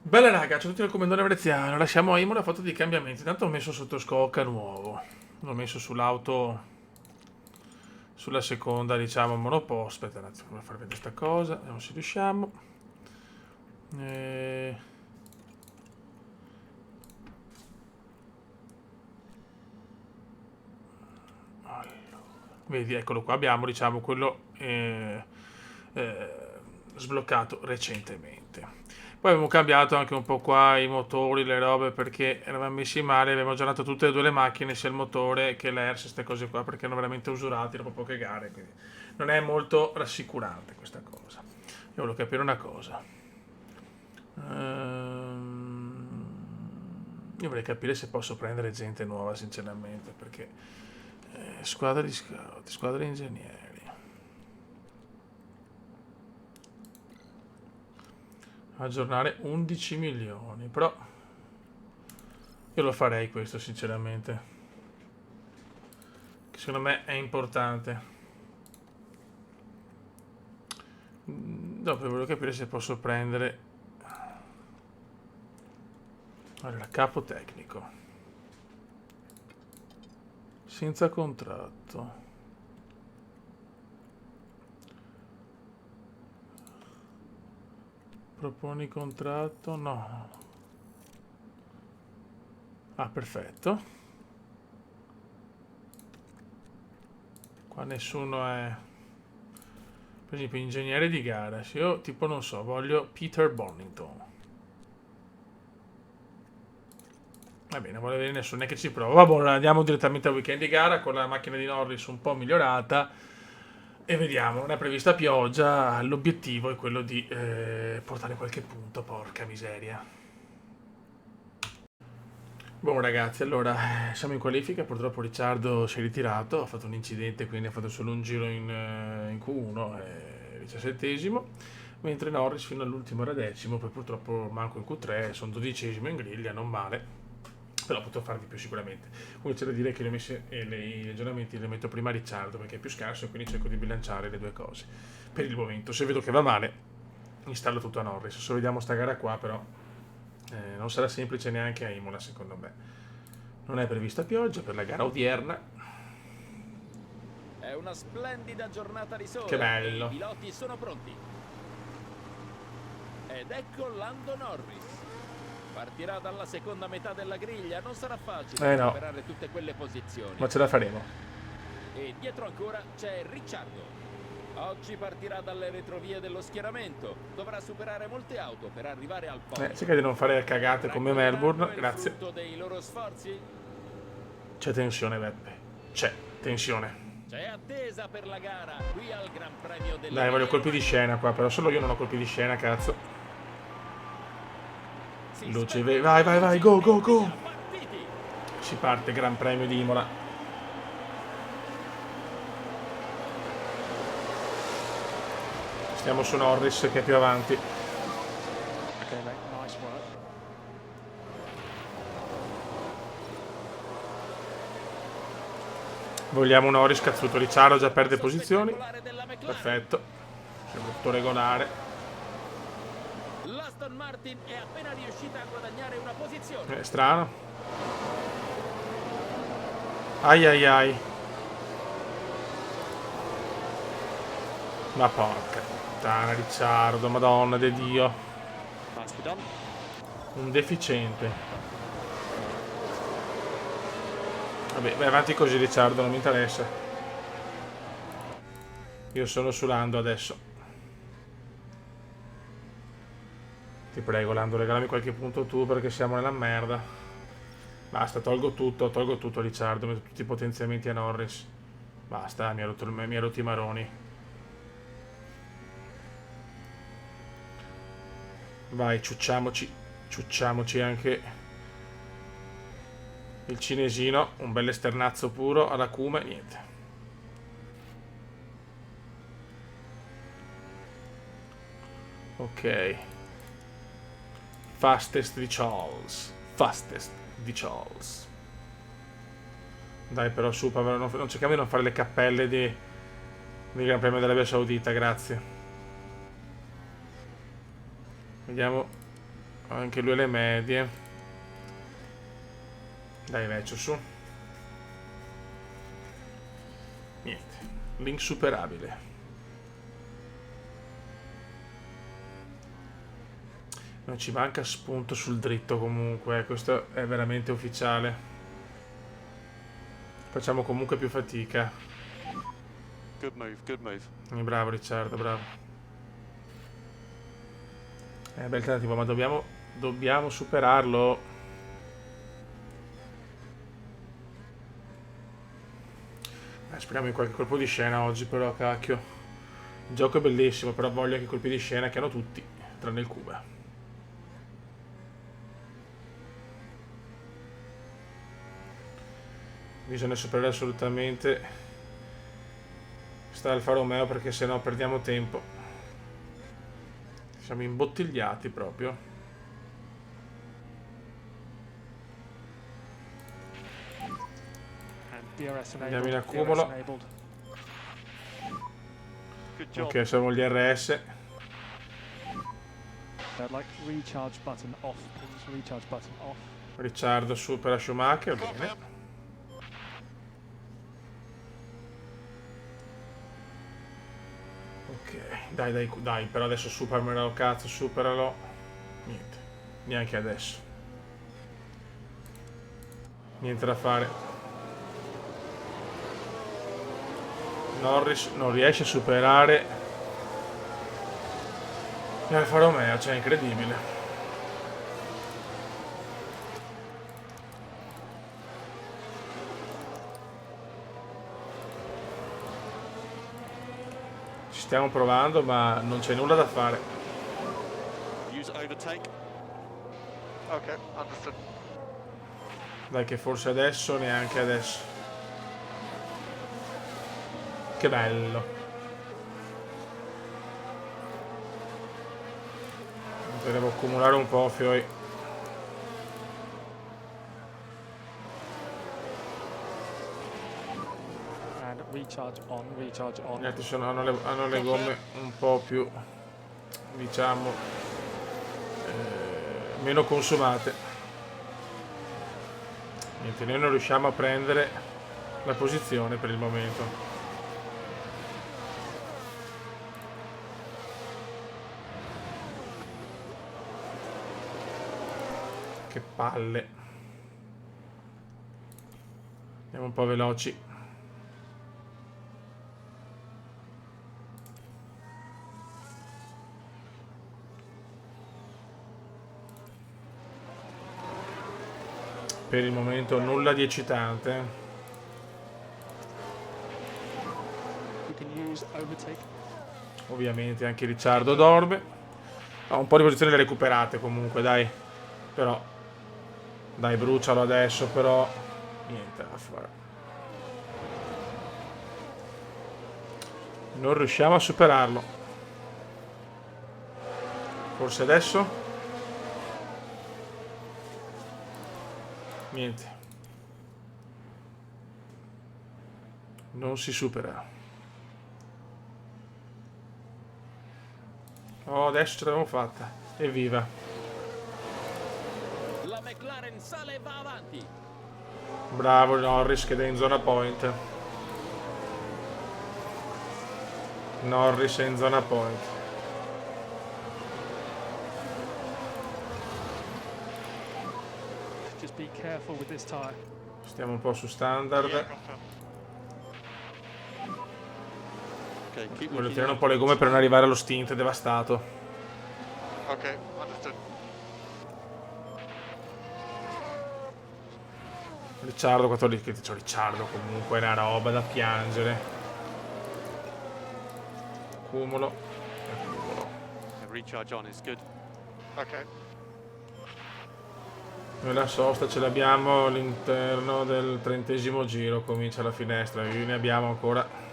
Bella raga, ciao a tutti dal Commendone Veneziano. Lasciamo a Imola foto di cambiamenti. Intanto ho messo sotto scocca nuovo. L'ho messo sull'auto, sulla seconda, diciamo, monoposto. Aspetta un attimo, voglio far vedere questa cosa. Vediamo se riusciamo. Eh, Vedi, eccolo qua. Abbiamo, diciamo, quello eh, sbloccato recentemente. Poi abbiamo cambiato anche un po' qua i motori, le robe, perché eravamo messi male, abbiamo aggiornato tutte e due le macchine, sia il motore che l'ERS, queste cose qua, perché erano veramente usurati dopo poche gare, quindi non è molto rassicurante questa cosa. Io volevo capire una cosa. Io vorrei capire se posso prendere gente nuova, sinceramente, perché squadra di scout, squadra di ingegneri. Aggiornare 11 milioni, però io lo farei questo sinceramente, che secondo me è importante. Dopo volevo capire se posso prendere, allora, capo tecnico senza contratto. Proponi contratto? No. Ah, perfetto. Qua nessuno è... Per esempio, ingegnere di gara. Se io, tipo, non so, voglio Peter Bonington. Va bene, non vuole vedere nessuno, neanche ci prova. Vabbè, allora andiamo direttamente al weekend di gara con la macchina di Norris un po' migliorata. E vediamo, non è prevista pioggia. L'obiettivo è quello di portare qualche punto, porca miseria. Buon ragazzi, allora siamo in qualifica, purtroppo Ricciardo si è ritirato, ha fatto un incidente, quindi ha fatto solo un giro in Q1, 17esimo, mentre Norris fino all'ultimo era decimo, poi purtroppo manco in Q3, sono 12esimo in griglia, non male, però potevo fare di più sicuramente. Quindi c'è da dire che gli aggiornamenti li metto prima a Ricciardo perché è più scarso e quindi cerco di bilanciare le due cose. Per il momento, se vedo che va male, installo tutto a Norris. Se vediamo sta gara qua però non sarà semplice neanche a Imola secondo me. Non è prevista pioggia per la gara odierna. È una splendida giornata di Che sole e i bello. piloti sono pronti. Ed ecco Lando Norris. Partirà dalla seconda metà della griglia, non sarà facile No, recuperare tutte quelle posizioni. ma ce la faremo. E dietro ancora c'è Ricciardo. Oggi partirà dalle retrovie dello schieramento. Dovrà superare molte auto per arrivare al podio. Cerca di non fare cagate come Melbourne, Il grazie. frutto dei loro sforzi? C'è tensione, Beppe. C'è tensione. C'è attesa per la gara qui al Gran Premio delle Dai, voglio colpi di scena qua, però solo io non ho colpi di scena, cazzo. Luci, vai, vai, vai, go, go, go. Si parte, Gran Premio di Imola. Stiamo su Norris che è più avanti. Okay, mate, nice work. Vogliamo Norris, cazzuto. Ricciardo già perde posizioni. Perfetto. Sembra tutto regolare. L'Aston Martin è appena riuscita a guadagnare una posizione. È strano. Ai ai ai. Ma porca puttana, Ricciardo, madonna di Dio. Nicely done. Un deficiente. Vabbè, vai avanti così Ricciardo, non mi interessa. Io sono su Lando adesso. Ti prego Lando, regalami qualche punto tu perché siamo nella merda. Basta, tolgo tutto Ricciardo, metto tutti i potenziamenti a Norris. Basta, mi ha rotto i maroni. Vai, ciucciamoci anche il cinesino, un bel esternazzo puro alla cume, niente. Ok. Fastest di Charles. Fastest di Charles. Dai però su, Paolo, non cerchiamo di non fare le cappelle di Gran Premio dell'Arabia Saudita, grazie. Vediamo. Anche lui le medie. Dai, vecchio, su. Niente. L'insuperabile. Non ci manca spunto sul dritto comunque. Questo è veramente ufficiale. Facciamo comunque più fatica. Good move, good move. Bravo Ricciardo, bravo. Bel tentativo, ma dobbiamo superarlo. Speriamo in qualche colpo di scena oggi, però, cacchio. Il gioco è bellissimo, però voglio anche i colpi di scena che hanno tutti, tranne il Cuba. Bisogna superare assolutamente sta Alfa Romeo, perché sennò perdiamo tempo. Siamo imbottigliati proprio. Andiamo in accumulo. Good job. Ok, siamo gli RS. Like recharge button off, please. Recharge button off. Ricciardo supera Schumacher, bene. Ok, dai, però adesso superalo, cazzo, superalo. Niente, neanche adesso. Niente da fare. Norris non riesce a superare l'Alfa Romeo, cioè è incredibile. Ci stiamo provando, ma non c'è nulla da fare. Use overtake. Okay, understood. Dai, che forse adesso, neanche adesso. Che bello. Devo accumulare un po', Fioi. And recharge on, recharge on. Gli altri hanno le gomme un po' più, diciamo, meno consumate. Niente, noi non riusciamo a prendere la posizione per il momento. Che palle. Andiamo un po' veloci. Per il momento nulla di eccitante. You can use overtake. Ovviamente anche Ricciardo dorme. Un po' di posizioni le recuperate comunque, dai. Però dai, brucialo adesso, però niente da fare. Non riusciamo a superarlo. Forse adesso? Niente. Non si supera. Oh, adesso ce l'abbiamo fatta. Evviva. La McLaren sale e va avanti. Bravo Norris che è in zona point. Norris è in zona point. Just be careful with this tire. Stiamo un po' su standard. Okay, keep Voglio looking tirare un out. po' le gomme per non arrivare allo stint devastato. Okay, understood. Ricciardo 14, che c'ho Ricciardo comunque è una roba da piangere. Accumulo. Accumulo. The recharge on is good. Okay. Noi la sosta ce l'abbiamo all'interno del 30° giro, comincia la finestra, ne abbiamo ancora.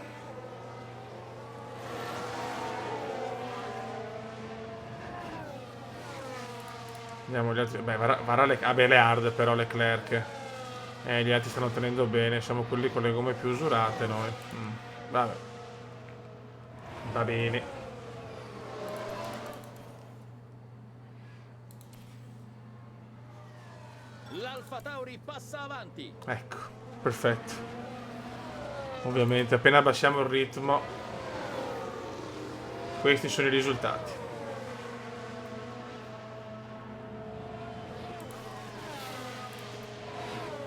Andiamo gli altri. Beh, le hard però Leclerc. Gli altri stanno tenendo bene, siamo quelli con le gomme più usurate noi. Vabbè. Va bene. L'Alfa Tauri passa avanti. Ecco, perfetto. Ovviamente appena abbassiamo il ritmo, questi sono i risultati.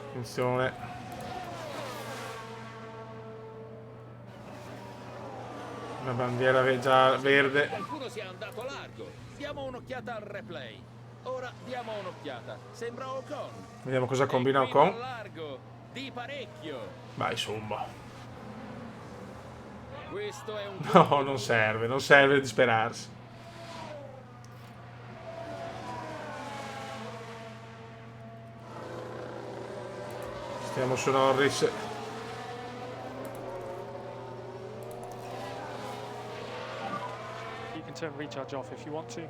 Attenzione. Una bandiera già verde. Qualcuno si è andato a largo. Diamo un'occhiata al replay. Ora diamo un'occhiata. Sembra Ocon. Vediamo cosa combina E qui va Ocon. a largo di parecchio. Vai, insomma. Questo è un No, non serve disperarsi. Stiamo su Norris. You can turn recharge off if you want to.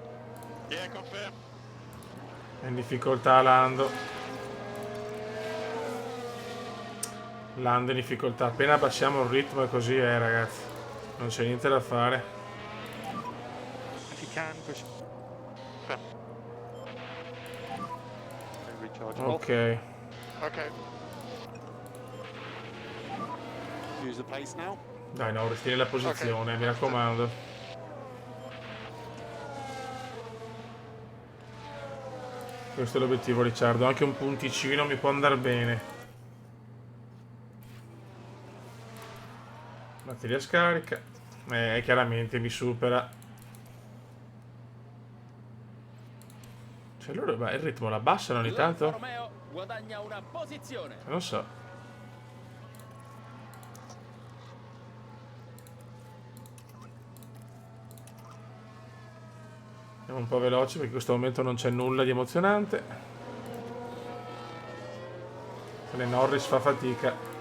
Yeah, confirm. È in difficoltà Lando. Lando in difficoltà. Appena abbassiamo il ritmo è così, ragazzi. Non c'è niente da fare. If you can, push. Recharge off. Ok. Okay. Use the pace now. Dai Norris, tieni la posizione, Ok. mi raccomando. Questo è l'obiettivo, Ricciardo. Anche un punticino mi può andare bene. Batteria scarica. Chiaramente mi supera. Cioè loro, ma il ritmo la abbassano ogni L'Alfa tanto? Romeo guadagna una posizione. Non so. Andiamo un po' veloci perché in questo momento non c'è nulla di emozionante. Se ne Norris fa fatica.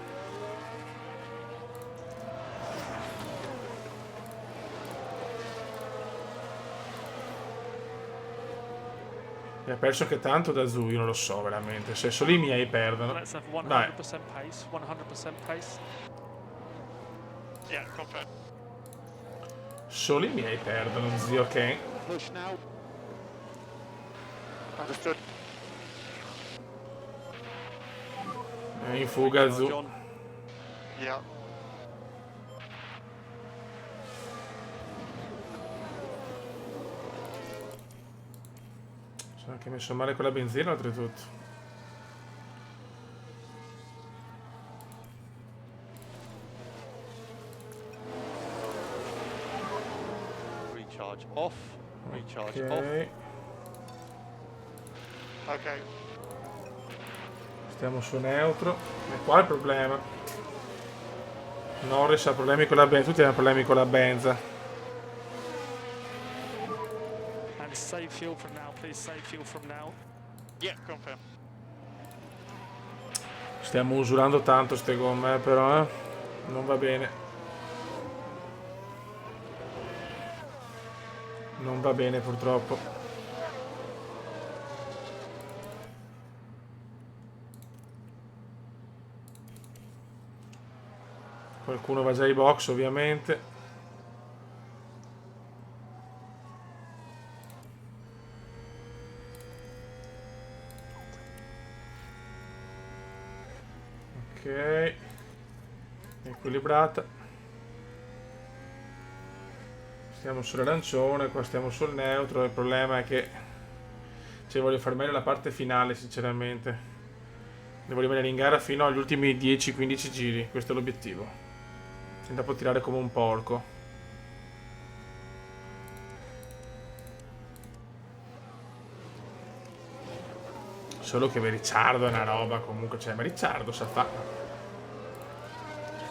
E ha perso che tanto da Zhu, io non lo so veramente. Se solo i miei perdono. Let's have 100% Dai. pace. 100% pace. Yeah, confirm. Solo i miei perdono, zio Ken. Push now. Understood. È in fuga Zhu. John. Yeah. Sono anche messo male con la benzina oltretutto. Recharge off. Recharge off. Ok. Okay. Stiamo su neutro. E qua è il problema. Norris ha problemi con la benza. Tutti hanno problemi con la benza. And save fuel from now, please. Save fuel from now. Yeah, confirm. Stiamo usurando tanto ste gomme, però non va bene. Non va bene purtroppo. Qualcuno va già ai box ovviamente. Ok. Equilibrata. Stiamo sull'arancione, qua stiamo sul neutro. Il problema è che voglio far meglio la parte finale sinceramente. Devo rimanere in gara fino agli ultimi 10-15 giri. Questo è l'obiettivo. Senza poi tirare come un porco. Solo che Ricciardo è una roba comunque, cioè, ma Ricciardo sa fa.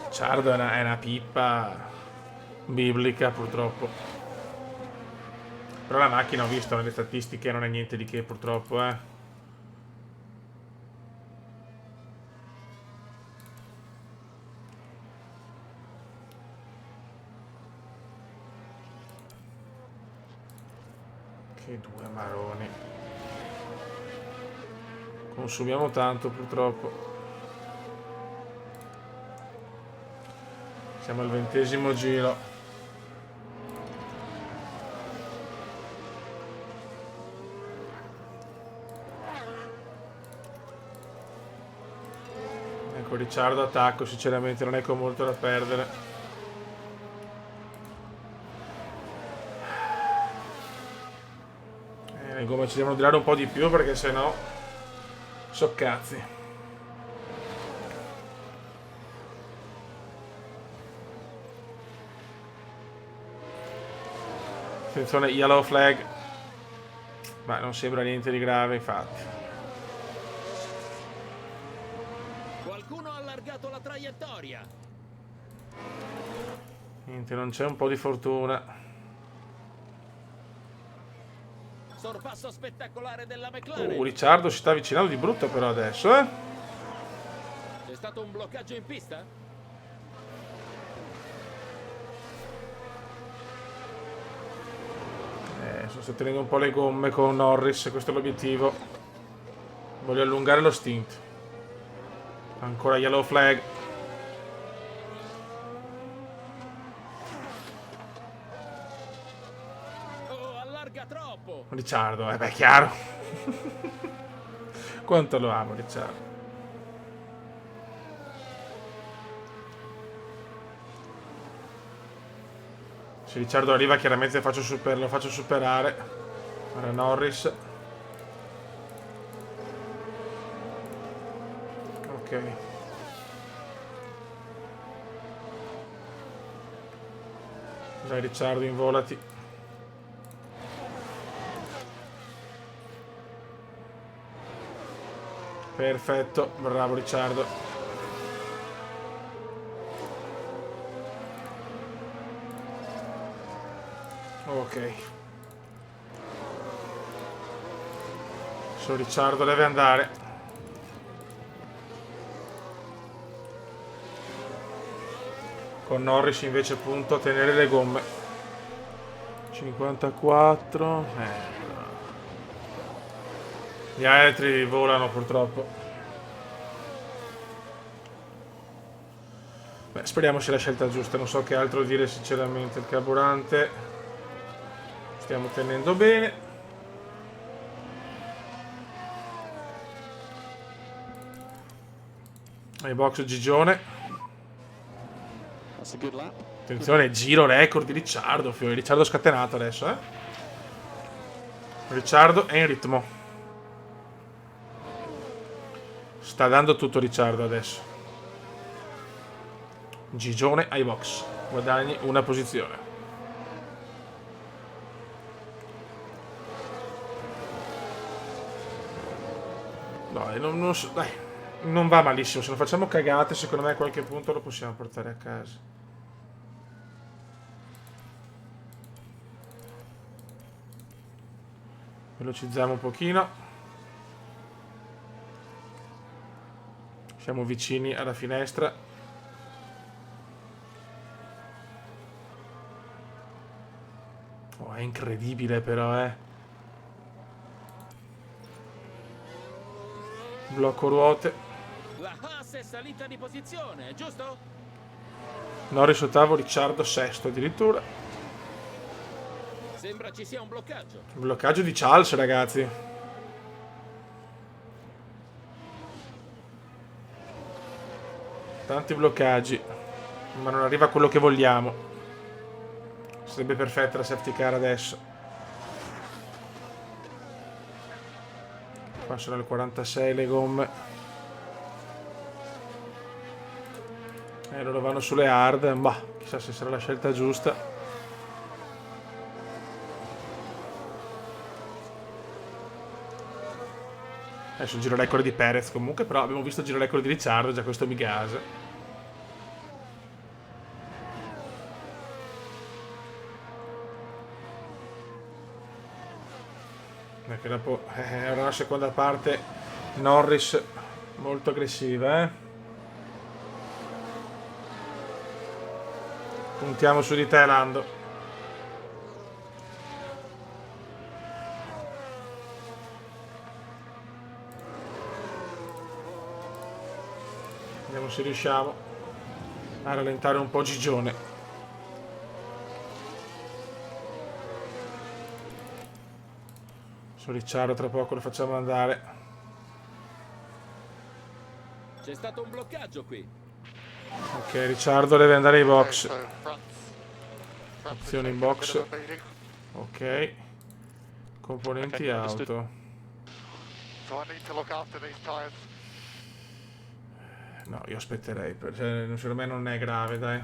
Ricciardo è una pippa biblica purtroppo. Però la macchina ho visto nelle statistiche non è niente di che purtroppo, Che due maroni. Consumiamo tanto purtroppo. Siamo al 20° giro. con Ricciardo attacco, sinceramente non è con molto da perdere. Le gomme ci devono durare un po' di più perché sennò so cazzi. Attenzione, yellow flag. Ma non sembra niente di grave, infatti. Qualcuno ha allargato la traiettoria. Niente, non c'è un po' di fortuna. Sorpasso spettacolare della McLaren. Ricciardo si sta avvicinando di brutto però adesso, eh? C'è stato un bloccaggio in pista? Sto tenendo un po' le gomme con Norris, questo è l'obiettivo. Voglio allungare lo stint. Ancora yellow flag. Oh, allarga troppo. Ricciardo, beh, chiaro. Quanto lo amo, Ricciardo. Se Ricciardo arriva, chiaramente lo faccio superare. Ora Norris. Ok. Dai Ricciardo, involati. Perfetto, bravo Ricciardo. Ok. Su Ricciardo deve andare. Con Norris invece punto a tenere le gomme. 54. Gli altri volano purtroppo. Beh, speriamo sia la scelta giusta. Non so che altro dire sinceramente. Il carburante stiamo tenendo bene. Ai box Gigione. That's a good lap. Attenzione, giro record di Ricciardo. Ricciardo scatenato adesso, eh. Ricciardo è in ritmo. Sta dando tutto Ricciardo adesso. Gigione ai box. Guadagni una posizione. Dai, non va malissimo. Se non facciamo cagate, secondo me a qualche punto lo possiamo portare a casa. Velocizziamo un pochino. Siamo vicini alla finestra. Oh, è incredibile però, eh. Blocco ruote. La Haas è salita di posizione, giusto? Norris ottavo, Ricciardo sesto addirittura. Sembra ci sia un bloccaggio. Bloccaggio di Charles, ragazzi. Tanti bloccaggi. Ma non arriva quello che vogliamo. Sarebbe perfetta la safety car adesso. Qua sono le 46 le gomme. Loro vanno sulle hard. Ma chissà se sarà la scelta giusta. Adesso giro record di Perez comunque. Però abbiamo visto il giro record di Ricciardo. Già questo mi gasa. Perché dopo era una seconda parte Norris molto aggressiva, eh. Puntiamo su di te, Lando. Vediamo se riusciamo a rallentare un po' Gigione. Su Ricciardo tra poco lo facciamo andare. C'è stato un bloccaggio qui. Ok, Ricciardo deve andare ai Okay, box. so front Opzioni in taking a box. bit of a beating. Ok. Componenti Ok, understood. auto. So I need to look after these tires. No, io aspetterei, cioè, secondo me non è grave, dai.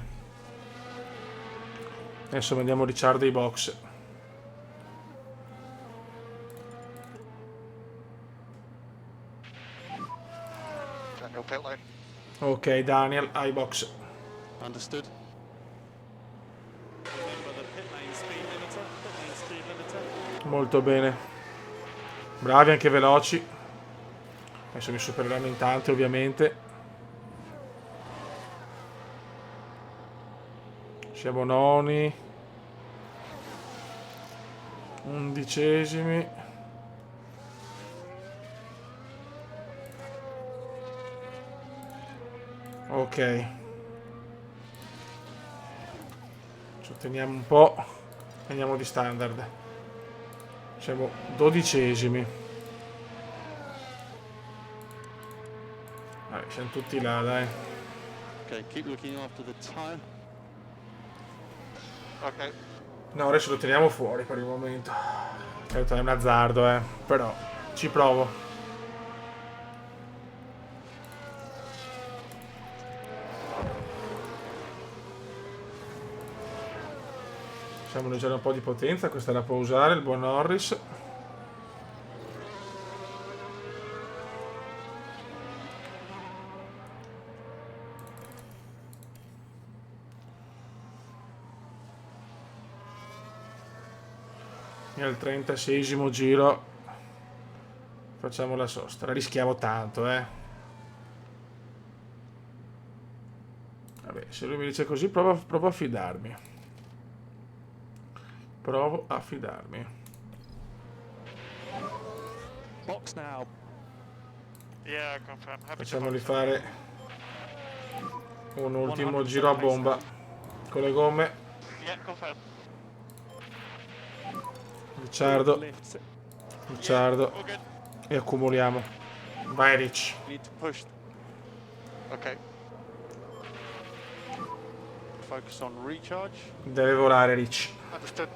Adesso mandiamo Ricciardo ai box. Daniel pit lane. Ok, Daniel, ai box. Understood. Remember the pit lane speed limiter. Pit lane speed limiter. Molto bene. Bravi, anche veloci. Adesso mi supereranno in tante, ovviamente. Siamo noni. 11esimi. Ok. Ci otteniamo un po'. Andiamo di standard. Siamo 12esimi. Vabbè, siamo tutti là, dai. Okay, keep looking after the tire. Okay. No, adesso lo teniamo fuori per il momento. Certo, è un azzardo, però ci provo. Facciamo leggere un po' di potenza, questa la può usare il buon Norris. E al 36esimo giro facciamo la sosta. La rischiamo tanto, Vabbè, se lui mi dice così, provo a fidarmi. Provo a fidarmi. Box now. Yeah, confirm. Happy to Facciamoli box. fare un ultimo giro a bomba con le gomme. Yeah, confirm. Ricciardo, Lifts. Ricciardo, All good. e accumuliamo. Vai Rich. Need to push. Okay. Focus on recharge. Deve volare Rich. Understood.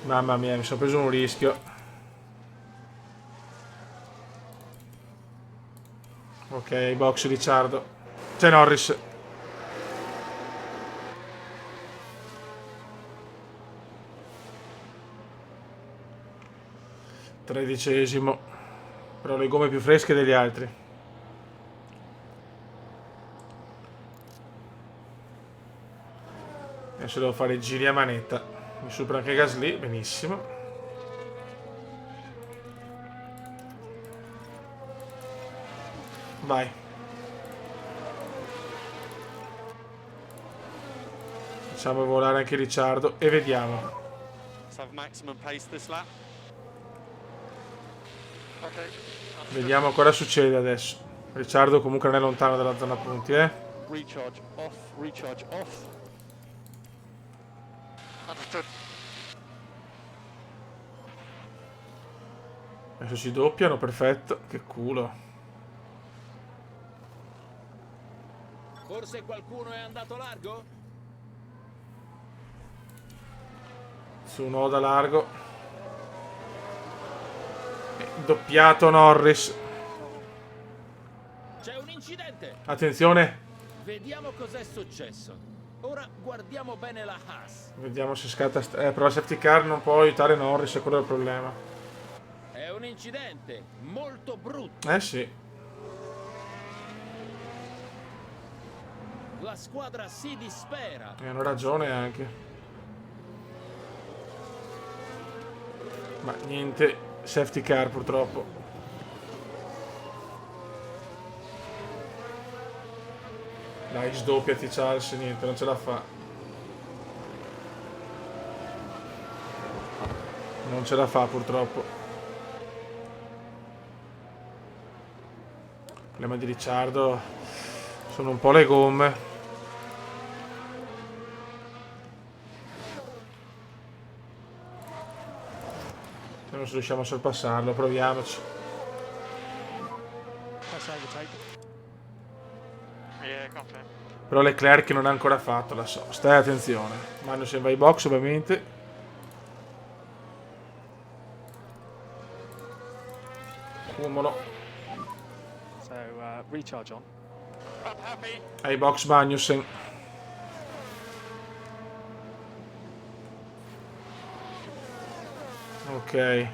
Mamma mia, mi sono preso un rischio. Ok, box Ricciardo. C'è Norris. Tredicesimo. Però le gomme più fresche degli altri. Adesso devo fare giri a manetta. Mi supera anche Gasly, benissimo. Vai. Facciamo volare anche Ricciardo e vediamo. Let's have maximum pace this lap. Okay. Vediamo cosa succede adesso. Ricciardo comunque non è lontano dalla zona punti, Recharge off. Recharge off. Understood. Adesso si doppiano, perfetto. Che culo. Forse qualcuno è andato largo? Su Noda largo. E doppiato Norris. C'è un incidente! Attenzione. Vediamo cos'è successo. Ora guardiamo bene la Haas. Vediamo se scatta. Però la safety car non può aiutare Norris, è quello il problema. È un incidente molto brutto. Eh sì. La squadra si dispera. E hanno ragione anche. Ma niente. Safety car purtroppo. Dai, sdoppiati Charles, niente, non ce la fa. Non ce la fa purtroppo. Il problema di Ricciardo sono un po' le gomme. Vediamo se riusciamo a sorpassarlo, proviamoci. Let's overtake. Yeah, confirm. Però Leclerc non ha ancora fatto la sosta, stai attenzione. Magnussen va ai box ovviamente. Cumolo. So recharge on. Not happy. Ai box Magnussen. Ok.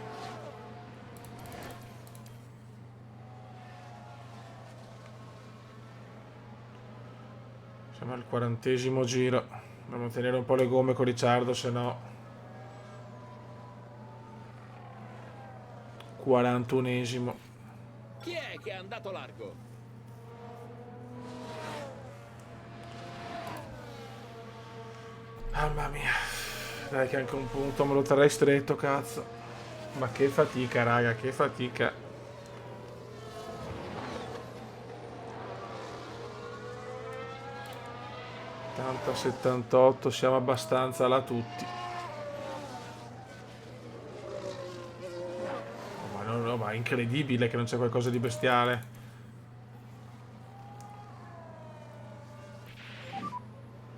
Siamo al 40° giro. Dobbiamo tenere un po' le gomme con Ricciardo, se no 41°. Chi è che è andato largo? Mamma mia. Dai che anche un punto me lo terrei stretto, cazzo. Ma che fatica, raga, che fatica. Tanta 78, siamo abbastanza là tutti. Oh, ma no, ma è incredibile che non c'è qualcosa di bestiale.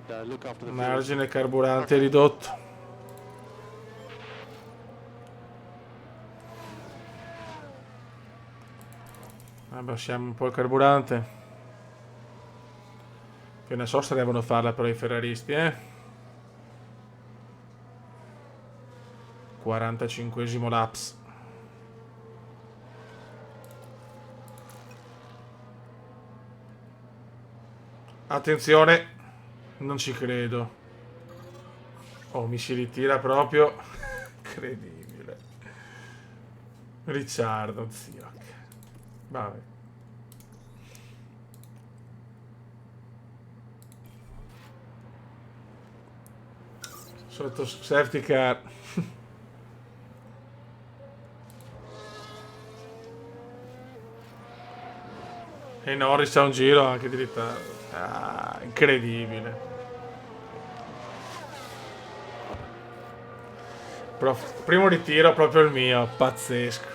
Look after the fuel. Margine carburante ridotto. Abbassiamo un po' il carburante. Che ne so se devono farla però i ferraristi, 45° laps. Attenzione. Non ci credo. Oh, mi si ritira proprio. Incredibile. Ricciardo, zio. Vabbè. Sotto safety car. E Norris ha un giro anche di ritardo. Ah, incredibile. Primo ritiro proprio il mio, pazzesco.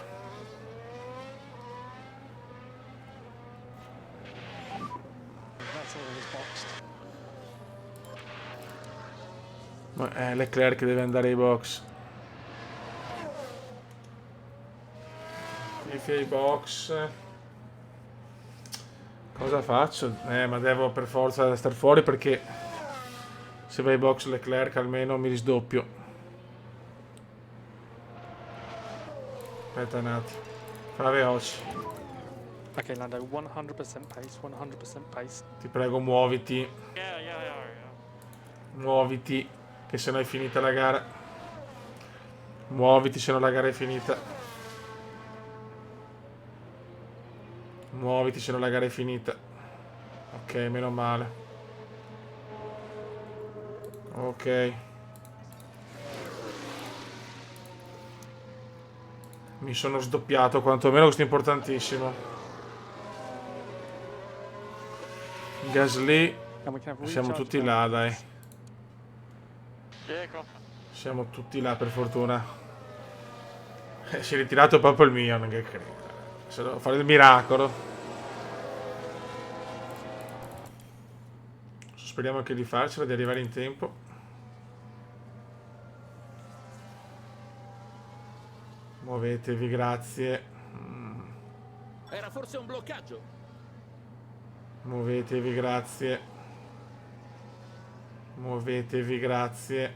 That's all is boxed. Ma Leclerc deve andare ai box. Tifi ai box. Cosa faccio? Ma devo per forza star fuori perché se vai ai box Leclerc almeno mi risdoppio. Aspetta un attimo. Fa veloce. Okay, Lando, 100% pace, 100% pace. Ti prego muoviti. Yeah. Muoviti. Che se no è finita la gara. Muoviti se no la gara è finita. Muoviti se no la gara è finita. Ok, meno male. Ok. Mi sono sdoppiato, quantomeno questo è importantissimo. Gasly. And we can have Siamo recharge tutti now. là, dai. Yeah, confirm. Siamo tutti là, per fortuna. Si è ritirato proprio il mio, non che credo. Se devo fare il miracolo. Speriamo anche di farcela, di arrivare in tempo. Muovetevi, grazie. Era forse un bloccaggio? Muovetevi, grazie. Muovetevi, grazie.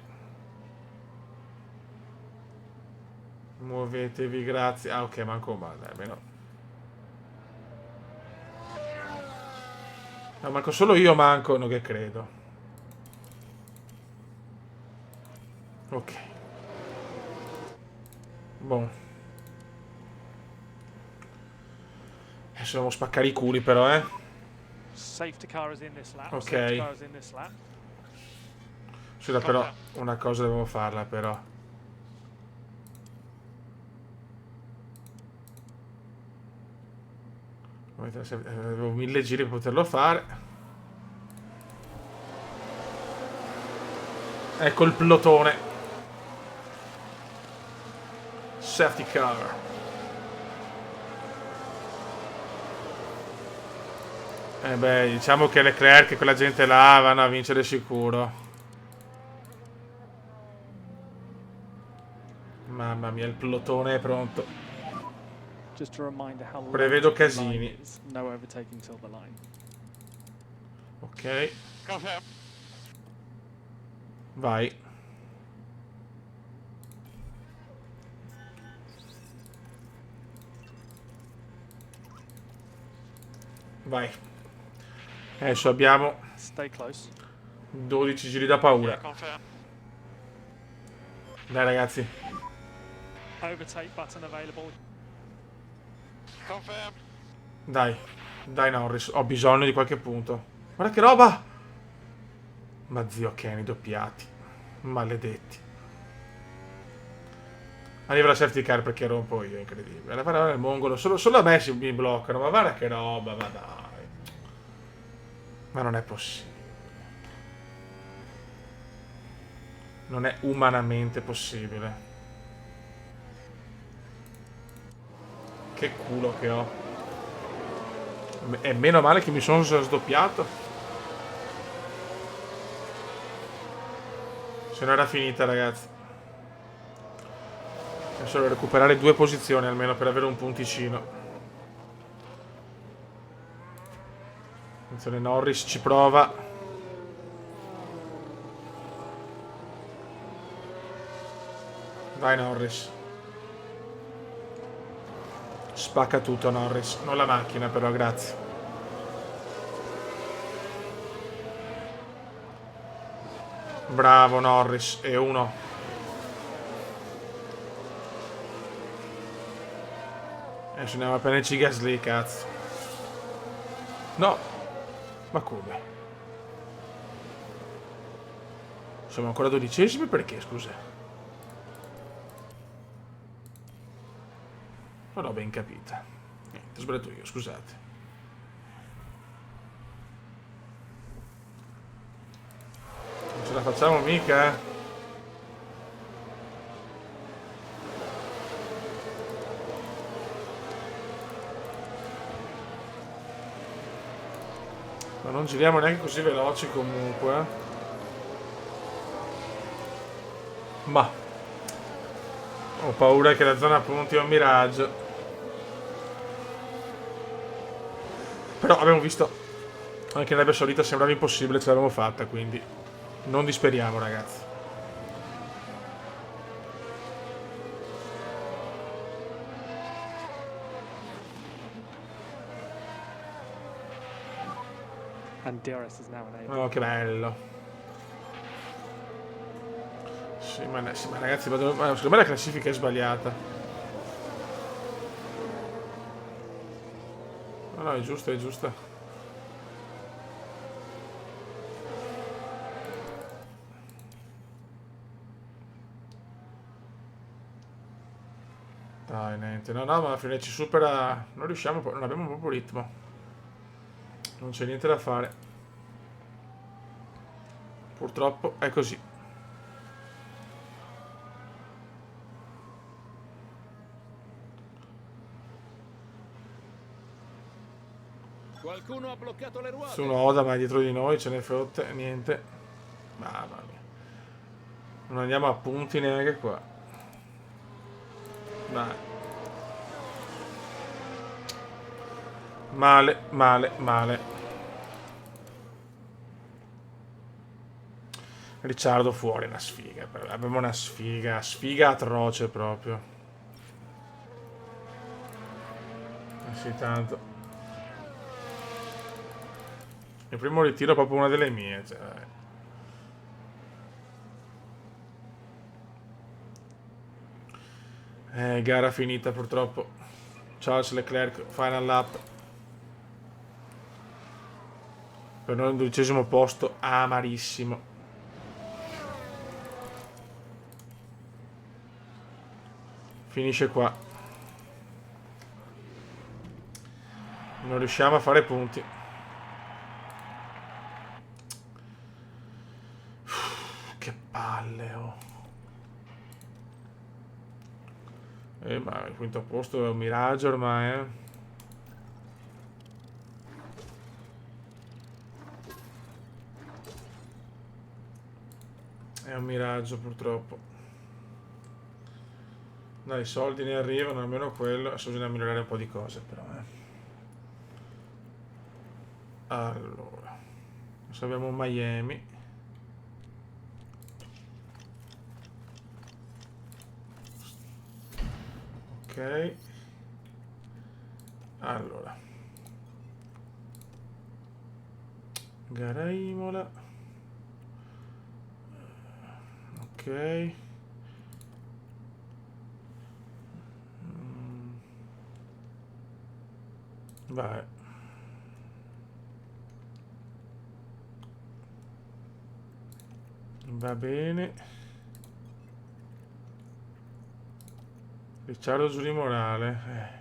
Muovetevi, grazie. Ah, ok, manco male, almeno. No, manco solo io manco, non che credo. Ok. Boh. Adesso dobbiamo spaccare i culi però, Safety car is in this lap. Ok. Safety car is in this lap. Scusa, però una cosa devo farla, però. Avevo 1000 giri per poterlo fare. Ecco il plotone. safety car. Beh, diciamo che Leclerc e quella gente là vanno a vincere sicuro. Mamma mia, il plotone è pronto. Just a reminder how low Prevedo the line casini. is. No overtaking till the line. Ok, Confirm. vai. Vai. Adesso abbiamo Stay close. 12 giri da Yeah, paura. confirm. Dai ragazzi. Overtake button available. Confirm. Dai. Dai Norris, ho bisogno di qualche punto. Guarda che roba! Ma zio Kenny, doppiati. Maledetti. Arriva la safety car perché rompo io, incredibile. Guarda il mongolo, solo a me mi bloccano, ma guarda che roba, ma dai. Ma non è possibile. Non è umanamente possibile. Che culo che ho. E meno male che mi sono sdoppiato. Se no era finita, ragazzi. Adesso devo recuperare 2 posizioni almeno per avere un punticino. Attenzione, Norris ci prova. Vai Norris. Spacca tutto Norris. Non la macchina però, grazie. Bravo Norris. E uno. Adesso andiamo a prenderci Gasly, cazzo. No. Ma come? Siamo ancora 12esimi perché, scusa? Non l'ho ben capita. Niente, ho sbagliato io, scusate. Non ce la facciamo mica, eh? Ma non giriamo neanche così veloci comunque, eh? Ma ho paura che la zona punti è un miraggio. Però abbiamo visto anche nell'Arabia Saudita sembrava impossibile, ce l'abbiamo fatta, quindi non disperiamo ragazzi. And DRS is now enabled. Oh, che bello. Sì, ma ragazzi, ma secondo me la classifica è sbagliata. No, è giusta, è giusta. Dai, niente. No, ma alla fine ci supera. Non riusciamo, non abbiamo proprio ritmo. Non c'è niente da fare. Purtroppo è così. Qualcuno ha bloccato le ruote. Su un Oda, ma dietro di noi ce ne fotte niente. Mamma mia. Non andiamo a punti neanche qua. Dai. Male, male, male. Ricciardo fuori, una sfiga. Abbiamo una sfiga. Sfiga atroce proprio. Sì, tanto. Il primo ritiro è proprio una delle mie. Gara finita purtroppo. Charles Leclerc, final lap. Per noi un 12° posto, amarissimo. Finisce qua. Non riusciamo a fare punti. Che palle, oh. Ma il quinto posto è un miraggio ormai, eh. È un miraggio purtroppo. Dai, i soldi ne arrivano, almeno quello. Adesso bisogna migliorare un po' di cose però, Allora, adesso abbiamo Miami. Ok. Allora. Gara Imola. Ok. Vai. Va bene. Ricciardo Giulio Morale.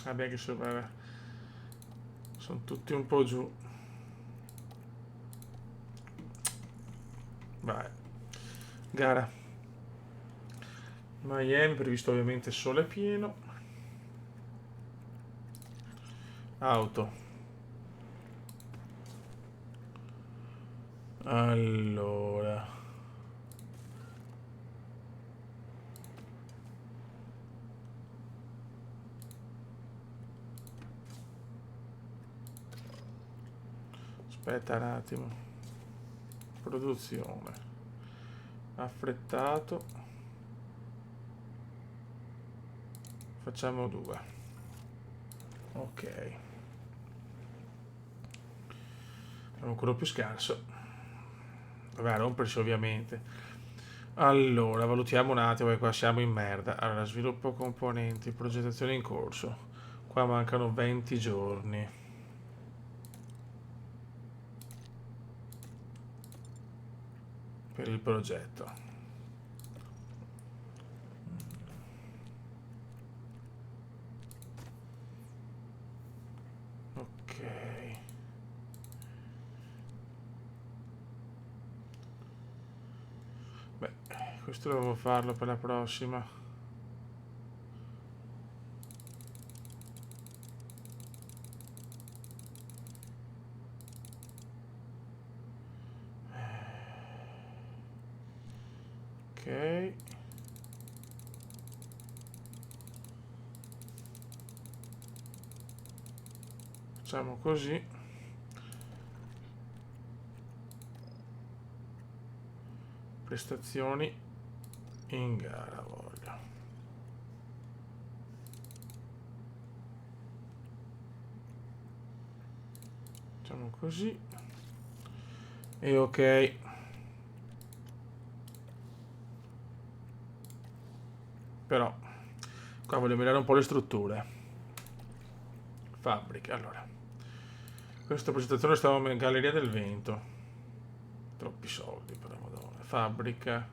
Vabbè che vabbè. Sono tutti un po' giù. Vai. Gara. Miami, previsto ovviamente sole pieno. Auto. Allora. Aspetta un attimo. Produzione. Affrettato. Facciamo 2. Ok. Abbiamo quello più scarso. Vabbè, a rompersi ovviamente. Allora, valutiamo un attimo, qua siamo in merda. Allora, sviluppo componenti, progettazione in corso. Qua mancano 20 giorni. Per il progetto. Ok. Beh, questo devo farlo per la prossima. Ok. Facciamo così. Prestazioni in gara voglio. Facciamo così. E ok. Però qua voglio mirare un po' le strutture. Fabbriche, allora. Questa presentazione stava in Galleria del Vento. Troppi soldi però, madonna. Fabbrica.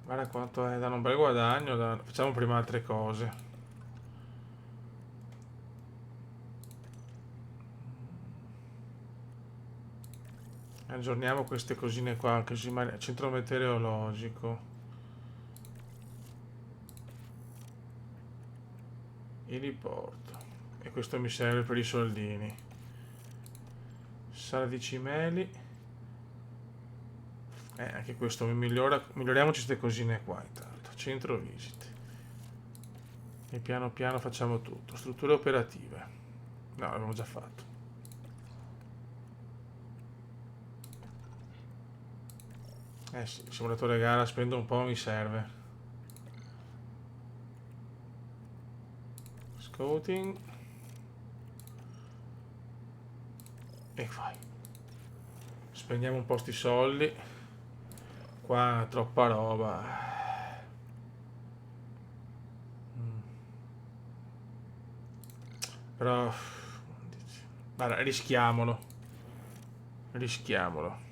Guarda quanto è, danno un bel guadagno. Facciamo prima altre cose. Aggiorniamo queste cosine qua, così centro meteorologico. Eliporto. E questo mi serve per i soldini. Sala di cimeli. Anche questo mi migliora. Miglioriamoci queste cosine qua intanto. Centro visite. E piano piano facciamo tutto. Strutture operative. No, l'abbiamo già fatto. Sì, il simulatore gara spendo un po', mi serve. Scouting. E vai. Spendiamo un po' sti soldi. Qua troppa roba. Però guarda, rischiamolo. Rischiamolo.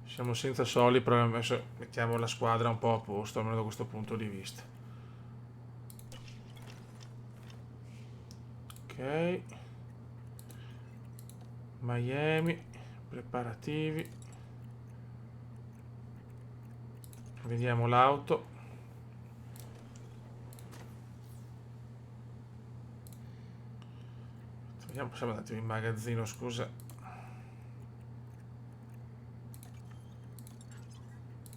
Siamo senza soldi, però adesso mettiamo la squadra un po' a posto, almeno da questo punto di vista. Ok. Miami, preparativi. Vediamo l'auto. Vediamo, siamo andati in magazzino, scusa.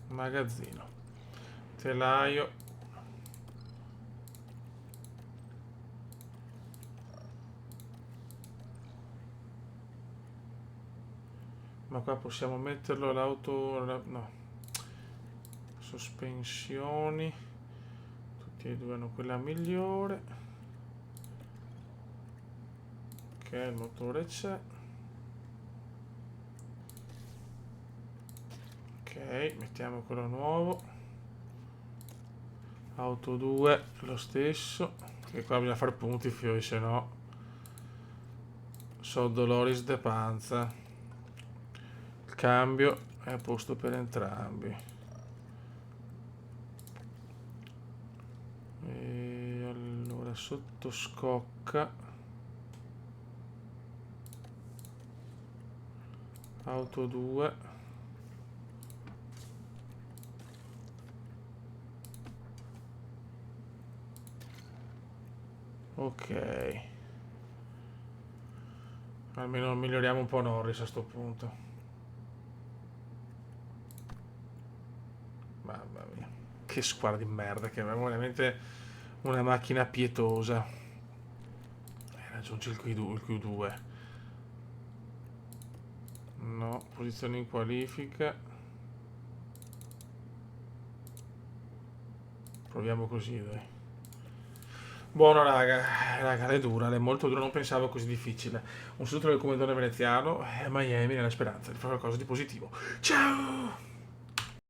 Magazzino. Telaio. Ma qua possiamo metterlo l'auto... no. Sospensioni. Tutti e due hanno quella migliore. Ok, il motore c'è. Ok, mettiamo quello nuovo. Auto 2 lo stesso. Che qua bisogna fare punti, fioi, se no so Doloris de Panza. Il cambio è a posto per entrambi. E allora sotto scocca. Auto 2. Ok. Almeno miglioriamo un po' Norris a sto punto. Mamma mia. Che squadra di merda che abbiamo, veramente una macchina pietosa. Raggiunge il Q2. No, posizione in qualifica. Proviamo così, dai. Buono raga, è dura, è molto dura, non pensavo così difficile. Un saluto del commendatore veneziano e Miami nella speranza di fare qualcosa di positivo. Ciao!